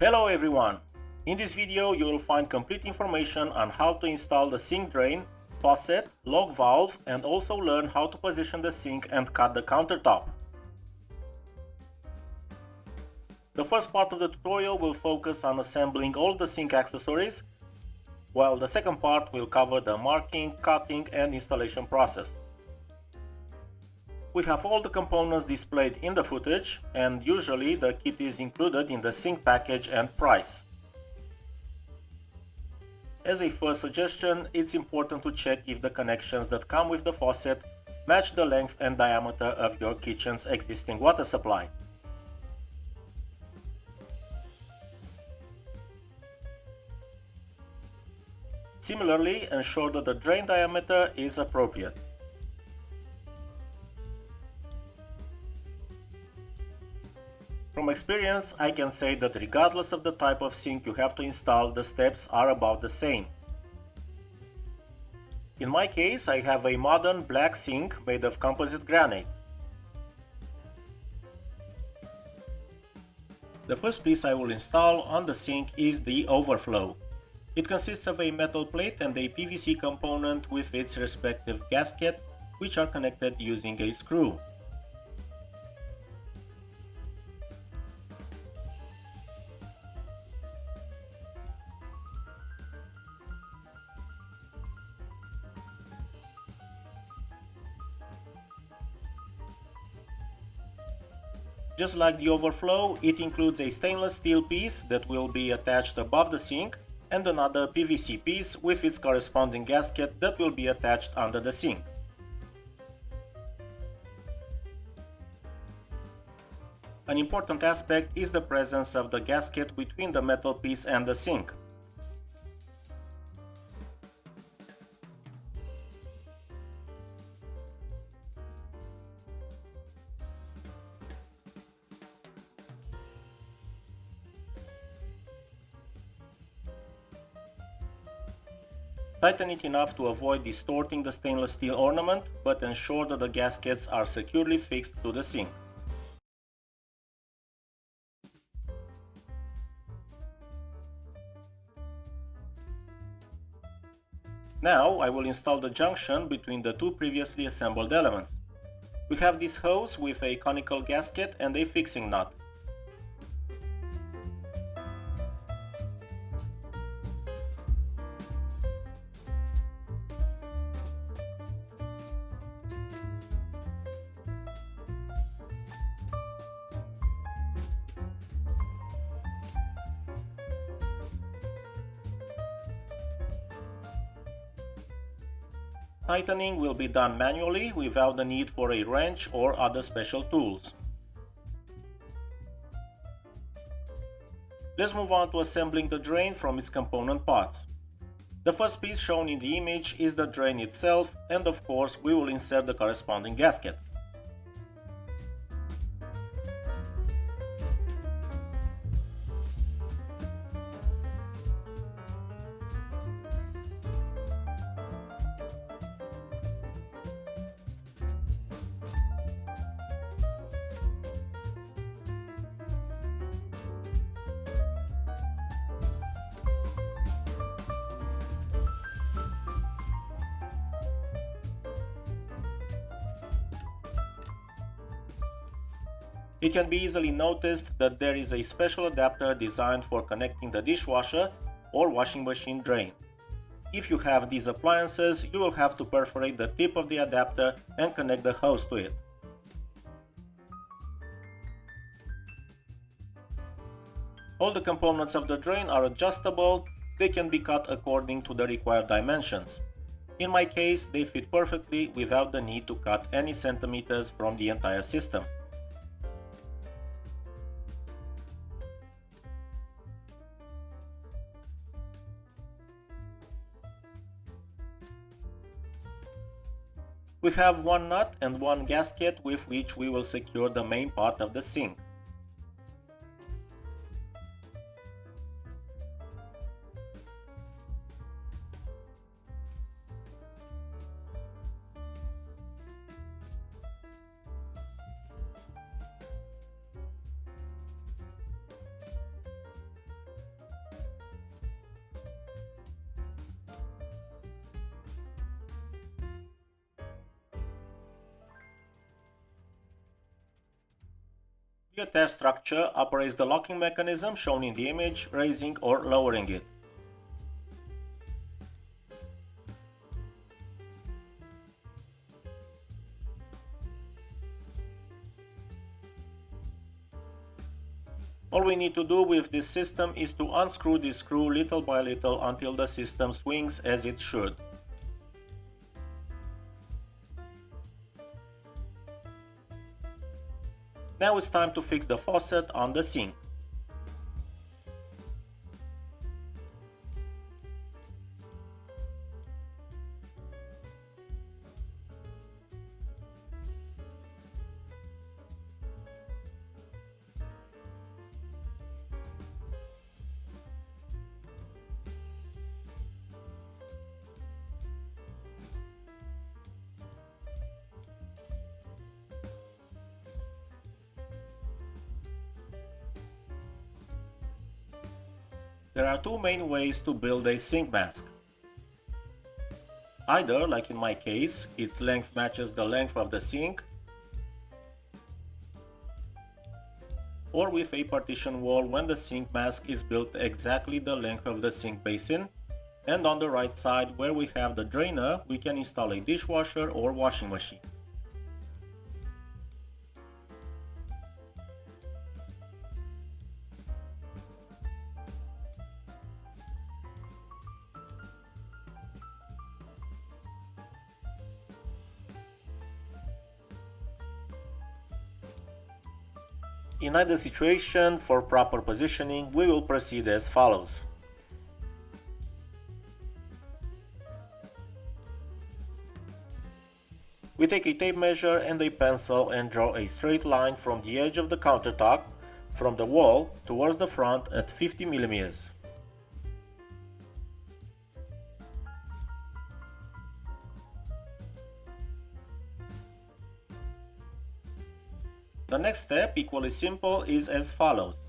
Hello everyone! In this video you will find complete information on how to install the sink drain, faucet, lock valve, and also learn how to position the sink and cut the countertop. The first part of the tutorial will focus on assembling all the sink accessories, while the second part will cover the marking, cutting and installation process. We have all the components displayed in the footage, and usually the kit is included in the sink package and price. As a first suggestion, it's important to check if the connections that come with the faucet match the length and diameter of your kitchen's existing water supply. Similarly, ensure that the drain diameter is appropriate. From experience, I can say that regardless of the type of sink you have to install, the steps are about the same. In my case, I have a modern black sink made of composite granite. The first piece I will install on the sink is the overflow. It consists of a metal plate and a PVC component with its respective gasket, which are connected using a screw. Just like the overflow, it includes a stainless steel piece that will be attached above the sink and another PVC piece with its corresponding gasket that will be attached under the sink. An important aspect is the presence of the gasket between the metal piece and the sink. Tighten it enough to avoid distorting the stainless steel ornament, but ensure that the gaskets are securely fixed to the sink. Now I will install the junction between the two previously assembled elements. We have this hose with a conical gasket and a fixing nut. Tightening will be done manually without the need for a wrench or other special tools. Let's move on to assembling the drain from its component parts. The first piece shown in the image is the drain itself, and of course we will insert the corresponding gasket. It can be easily noticed that there is a special adapter designed for connecting the dishwasher or washing machine drain. If you have these appliances, you will have to perforate the tip of the adapter and connect the hose to it. All the components of the drain are adjustable. They can be cut according to the required dimensions. In my case, they fit perfectly without the need to cut any centimeters from the entire system. We have one nut and one gasket with which we will secure the main part of the sink. The attached structure operates the locking mechanism shown in the image, raising or lowering it. All we need to do with this system is to unscrew this screw little by little until the system swings as it should. Now it's time to fix the faucet on the sink. There are two main ways to build a sink mask. Either, like in my case, its length matches the length of the sink, or with a partition wall when the sink mask is built exactly the length of the sink basin, and on the right side where we have the drainer we can install a dishwasher or washing machine. In either situation, for proper positioning, we will proceed as follows. We take a tape measure and a pencil and draw a straight line from the edge of the countertop, from the wall towards the front at 50 mm. The next step, equally simple, is as follows.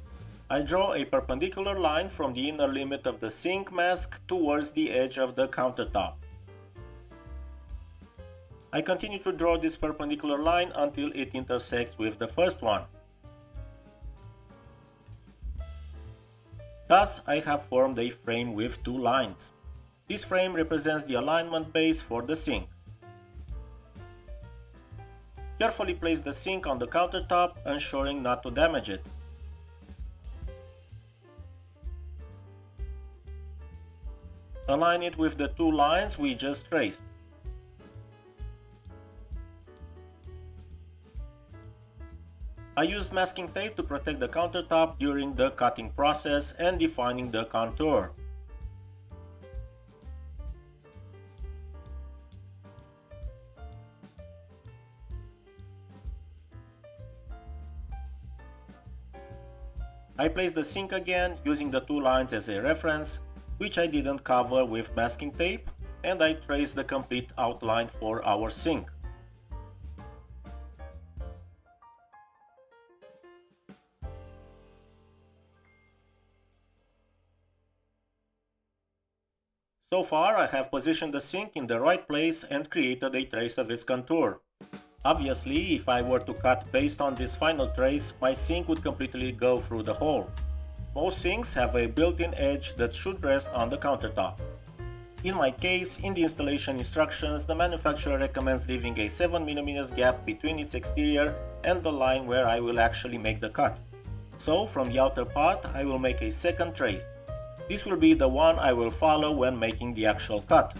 I draw a perpendicular line from the inner limit of the sink mask towards the edge of the countertop. I continue to draw this perpendicular line until it intersects with the first one. Thus, I have formed a frame with two lines. This frame represents the alignment base for the sink. Carefully place the sink on the countertop, ensuring not to damage it. Align it with the two lines we just traced. I used masking tape to protect the countertop during the cutting process and defining the contour. I place the sink again using the two lines as a reference, which I didn't cover with masking tape, and I trace the complete outline for our sink. So far, I have positioned the sink in the right place and created a trace of its contour. Obviously, if I were to cut based on this final trace, my sink would completely go through the hole. Most sinks have a built-in edge that should rest on the countertop. In my case, in the installation instructions, the manufacturer recommends leaving a 7 mm gap between its exterior and the line where I will actually make the cut. So, from the outer part, I will make a second trace. This will be the one I will follow when making the actual cut.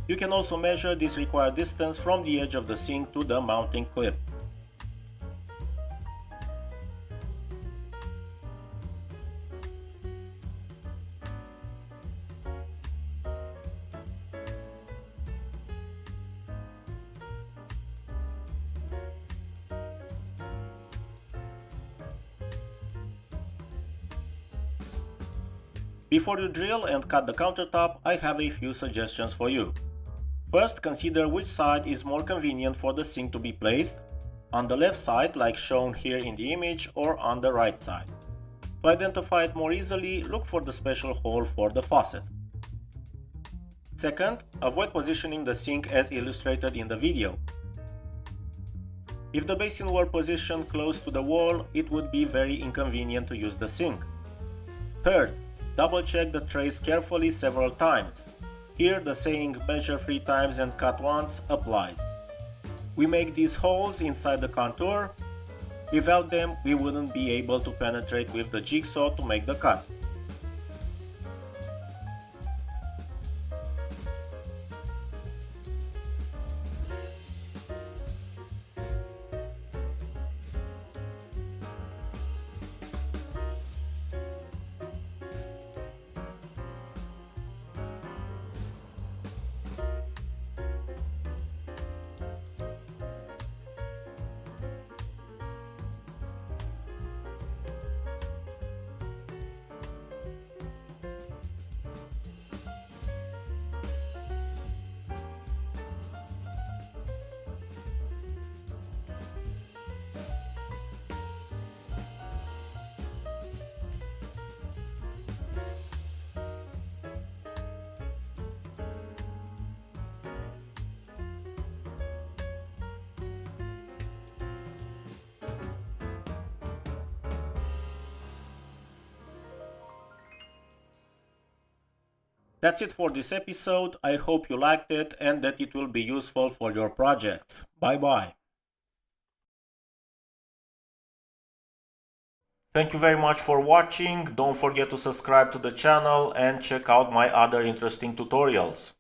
You can also measure this required distance from the edge of the sink to the mounting clip. Before you drill and cut the countertop, I have a few suggestions for you. First, consider which side is more convenient for the sink to be placed, on the left side like shown here in the image, or on the right side. To identify it more easily, look for the special hole for the faucet. Second, avoid positioning the sink as illustrated in the video. If the basin were positioned close to the wall, it would be very inconvenient to use the sink. Third, double check the trays carefully several times. Here the saying measure 3 times and cut once applies. We make these holes inside the contour. Without them, we wouldn't be able to penetrate with the jigsaw to make the cut. That's it for this episode. I hope you liked it and that it will be useful for your projects. Bye bye. Thank you very much for watching. Don't forget to subscribe to the channel and check out my other interesting tutorials.